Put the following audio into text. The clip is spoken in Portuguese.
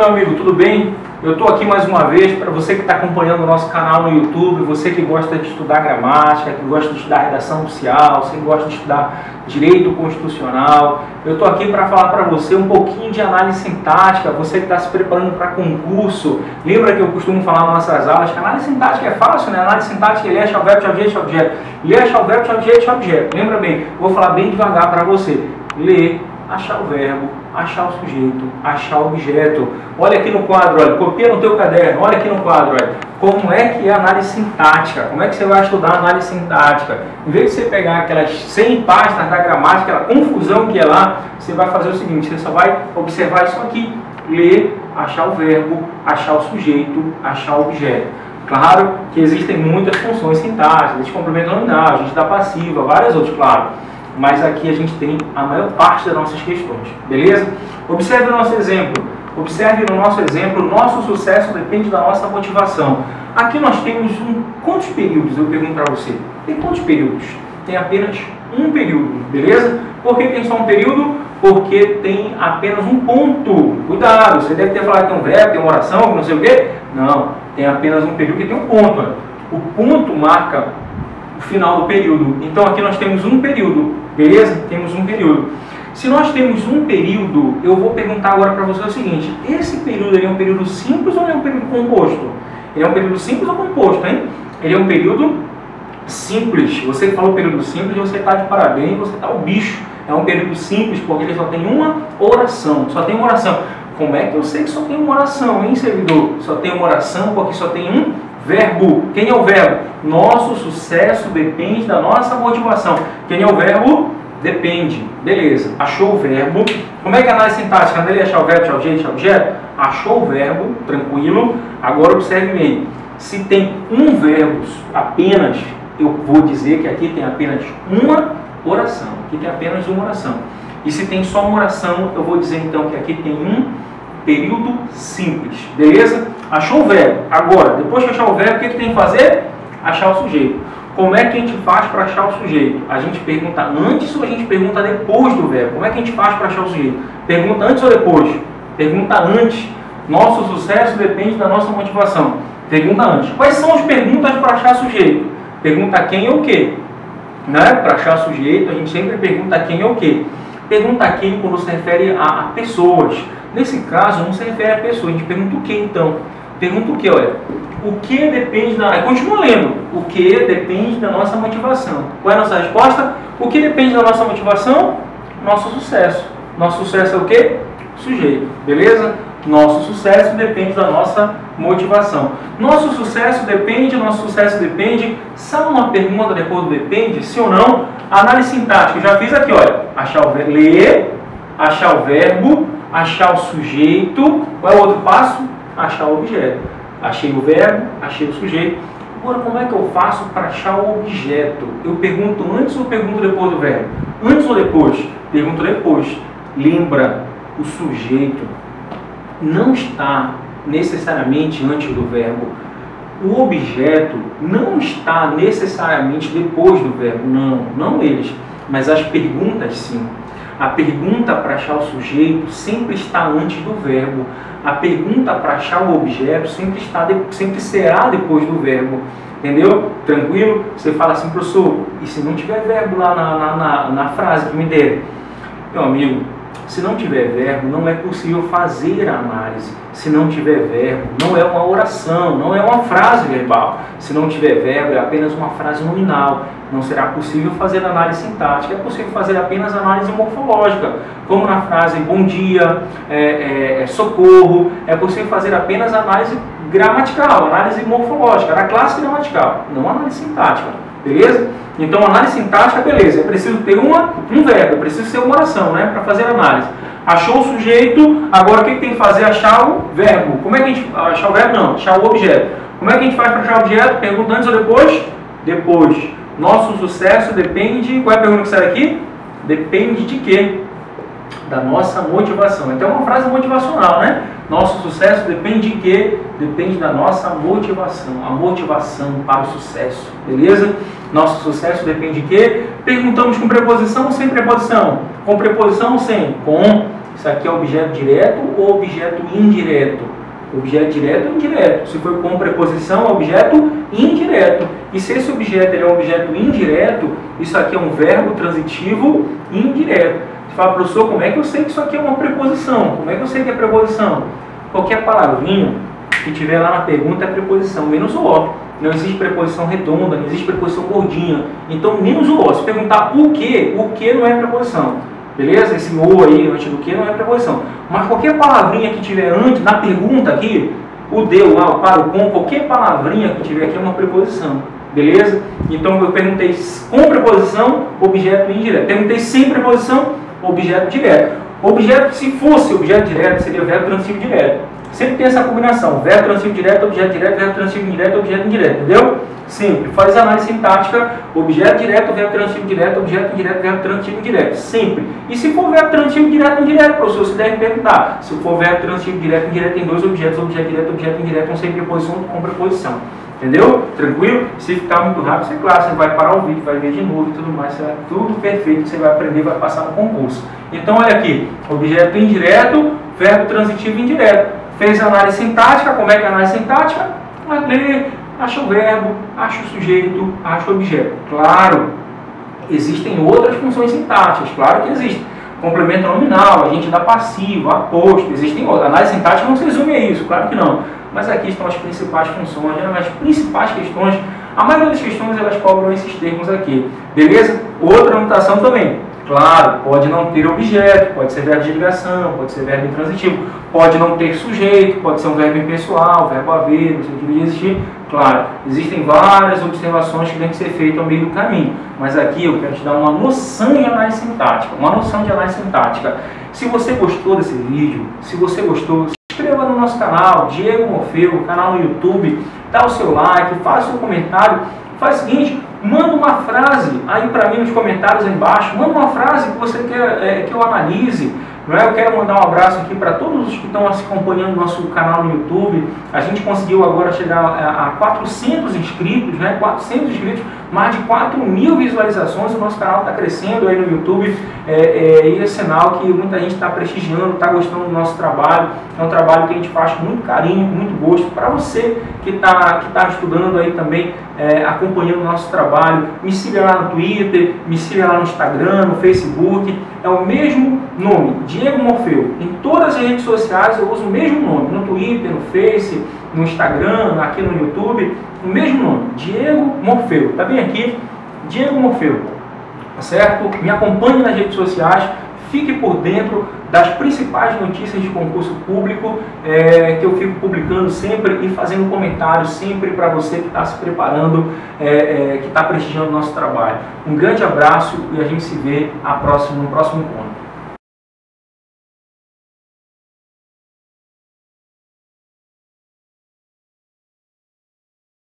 meu amigo, tudo bem? Eu estou aqui mais uma vez para você que está acompanhando o nosso canal no YouTube, você que gosta de estudar gramática, que gosta de estudar redação oficial, você que gosta de estudar direito constitucional. Eu estou aqui para falar para você um pouquinho de análise sintática, você que está se preparando para concurso. Lembra que eu costumo falar nas nossas aulas que a análise sintática é fácil, né? A análise sintática é achar o verbo, objeto, objeto. Ler, achar o verbo, objeto, objeto. Lembra bem, vou falar bem devagar para você. Ler, achar o verbo, achar o sujeito, achar o objeto. Olha aqui no quadro, olha, copia no teu caderno, olha aqui no quadro, olha. Como é que é a análise sintática? Como é que você vai estudar a análise sintática? Em vez de você pegar aquelas 100 páginas da gramática, aquela confusão que é lá, você vai fazer o seguinte, você só vai observar isso aqui. Ler, achar o verbo, achar o sujeito, achar o objeto. Claro que existem muitas funções sintáticas, existe complemento nominal, a gente dá passiva, várias outras, claro. Mas aqui a gente tem a maior parte das nossas questões, beleza? Observe o nosso exemplo. Observe no nosso exemplo, nosso sucesso depende da nossa motivação. Aqui nós temos quantos períodos, eu pergunto para você? Tem quantos períodos? Tem apenas um período, beleza? Por que tem só um período? Porque tem apenas um ponto. Cuidado, você deve ter falado que tem um verbo, tem uma oração, não sei o quê. Não, tem apenas um período que tem um ponto. Olha. O ponto marca o final do período. Então aqui nós temos um período, beleza? Temos um período. Se nós temos um período, eu vou perguntar agora para você o seguinte: esse período ele é um período simples ou ele é um período composto? Ele é um período simples ou composto, hein? Ele é um período simples. Você que falou período simples, você está de parabéns, você está o bicho. É um período simples porque ele só tem uma oração. Só tem uma oração. Como é que eu sei que só tem uma oração, hein, servidor? Só tem uma oração porque só tem um verbo. Quem é o verbo? Nosso sucesso depende da nossa motivação. Quem é o verbo? Depende. Beleza. Achou o verbo. Como é que é a análise sintática? Quando ele achar o verbo, achar o objeto, objeto? Achou o verbo, tranquilo. Agora observe bem. Se tem um verbo apenas, eu vou dizer que aqui tem apenas uma oração. Aqui tem apenas uma oração. E se tem só uma oração, eu vou dizer então que aqui tem um período simples. Beleza? Achou o verbo. Agora, depois de achar o verbo, o que tem que fazer? Achar o sujeito. Como é que a gente faz para achar o sujeito? A gente pergunta antes ou a gente pergunta depois do verbo? Como é que a gente faz para achar o sujeito? Pergunta antes ou depois? Pergunta antes. Nosso sucesso depende da nossa motivação. Pergunta antes. Quais são as perguntas para achar sujeito? Pergunta quem ou o quê? Né? Para achar sujeito, a gente sempre pergunta quem ou o quê. Pergunta quem quando se refere a pessoas. Nesse caso, não se refere a pessoa. A gente pergunta o que então? Pergunta o que, olha. O que depende da... Continua lendo. O que depende da nossa motivação. Qual é a nossa resposta? O que depende da nossa motivação? Nosso sucesso. Nosso sucesso é o quê? Sujeito. Beleza? Nosso sucesso depende da nossa motivação. Nosso sucesso depende. Sabe uma pergunta depois do depende? Sim ou não? Análise sintática. Eu já fiz aqui, olha. Achar o verbo, ler, achar o verbo, achar o sujeito. Qual é o outro passo? Achar o objeto. Achei o verbo, achei o sujeito. Agora, como é que eu faço para achar o objeto? Eu pergunto antes ou pergunto depois do verbo? Antes ou depois? Pergunto depois. Lembra, o sujeito não está necessariamente antes do verbo. O objeto não está necessariamente depois do verbo. Não eles. Mas as perguntas sim. A pergunta para achar o sujeito sempre está antes do verbo. A pergunta para achar o objeto sempre será depois do verbo. Entendeu? Tranquilo? Você fala assim, professor, e se não tiver verbo lá na frase que me der? Meu amigo, se não tiver verbo, não é possível fazer a análise. Se não tiver verbo, não é uma oração, não é uma frase verbal. Se não tiver verbo, é apenas uma frase nominal. Não será possível fazer análise sintática. É possível fazer apenas análise morfológica, como na frase bom dia, socorro. É possível fazer apenas análise gramatical, análise morfológica, da classe gramatical, não análise sintática. Beleza? Então, análise sintática, beleza. É preciso ter um verbo, é preciso ser uma oração, né, para fazer análise. Achou o sujeito, agora o que tem que fazer? Achar o verbo. Como é que a gente... Achar o verbo não, achar o objeto. Como é que a gente faz para achar o objeto? Pergunta antes ou depois? Depois. Nosso sucesso depende... Qual é a pergunta que sai aqui? Depende de quê? Da nossa motivação. Então é uma frase motivacional, né? Nosso sucesso depende de quê? Depende da nossa motivação. A motivação para o sucesso. Beleza? Nosso sucesso depende de quê? Perguntamos com preposição ou sem preposição? Com preposição ou sem? Com. Isso aqui é objeto direto ou objeto indireto? Objeto direto ou indireto? Se for com preposição, é objeto indireto. E se esse objeto ele é um objeto indireto, isso aqui é um verbo transitivo indireto. Você fala, professor, como é que eu sei que isso aqui é uma preposição? Como é que eu sei que é preposição? Qualquer palavrinha que tiver lá na pergunta é preposição, menos o O. Não existe preposição redonda, não existe preposição gordinha. Então, menos o O. Se perguntar o que não é preposição. Beleza? Esse O aí, antes do que, não é preposição. Mas qualquer palavrinha que tiver antes, na pergunta aqui, o de, o a, o para, o com, qualquer palavrinha que tiver aqui é uma preposição. Beleza? Então, eu perguntei com preposição, objeto indireto. Perguntei sem preposição, objeto direto. Objeto, se fosse objeto direto, seria verbo transitivo direto. Sempre tem essa combinação, verbo transitivo direto, objeto direto, verbo transitivo indireto, objeto indireto, entendeu? Sempre. Faz análise sintática, objeto direto, verbo transitivo direto, objeto indireto, verbo transitivo indireto. Sempre. E se for verbo transitivo direto, indireto, professor, você deve perguntar. Se for verbo transitivo direto, indireto, tem dois objetos, objeto direto, objeto indireto, vão ser preposição com preposição. Entendeu? Tranquilo? Se ficar muito rápido, é claro, você vai parar o vídeo, vai ver de novo e tudo mais, será tudo perfeito que você vai aprender e vai passar no concurso. Então, olha aqui, objeto indireto, verbo transitivo indireto. Fez análise sintática, como é que é a análise sintática? Lê, acha o verbo, acha o sujeito, acha o objeto. Claro, existem outras funções sintáticas, claro que existem. Complemento nominal, agente da passivo, aposto, existem outras. A análise sintática não se resume a isso, claro que não. Mas aqui estão as principais funções, as principais questões. A maioria das questões elas cobram esses termos aqui. Beleza? Outra anotação também. Claro, pode não ter objeto, pode ser verbo de ligação, pode ser verbo intransitivo, pode não ter sujeito, pode ser um verbo impessoal, verbo haver, no sentido de existir. Claro, existem várias observações que têm que ser feitas ao meio do caminho, mas aqui eu quero te dar uma noção de análise sintática, Se você gostou desse vídeo, se você gostou, se inscreva no nosso canal, Diego Morfeu, canal no YouTube, dá o seu like, faça um comentário, faz o seguinte, manda uma frase aí para mim nos comentários aí embaixo, manda uma frase que você quer que eu analise. Não é? Eu quero mandar um abraço aqui para todos os que estão acompanhando o nosso canal no YouTube. A gente conseguiu agora chegar a 400 inscritos, né? 400 inscritos, mais de 4.000 visualizações. O nosso canal está crescendo aí no YouTube e é sinal que muita gente está prestigiando, está gostando do nosso trabalho. É um trabalho que a gente faz com muito carinho, com muito gosto. Para você que tá estudando aí também, acompanhando o nosso trabalho, me siga lá no Twitter, me siga lá no Instagram, no Facebook. É o mesmo nome, Diego Morfeu. Em todas as redes sociais eu uso o mesmo nome, no Twitter, no Face, no Instagram, aqui no YouTube, o mesmo nome, Diego Morfeu. Tá bem aqui, Diego Morfeu, tá certo? Me acompanhe nas redes sociais, fique por dentro das principais notícias de concurso público que eu fico publicando sempre e fazendo comentários sempre para você que está se preparando, que está prestigiando o nosso trabalho. Um grande abraço e a gente se vê no próximo encontro.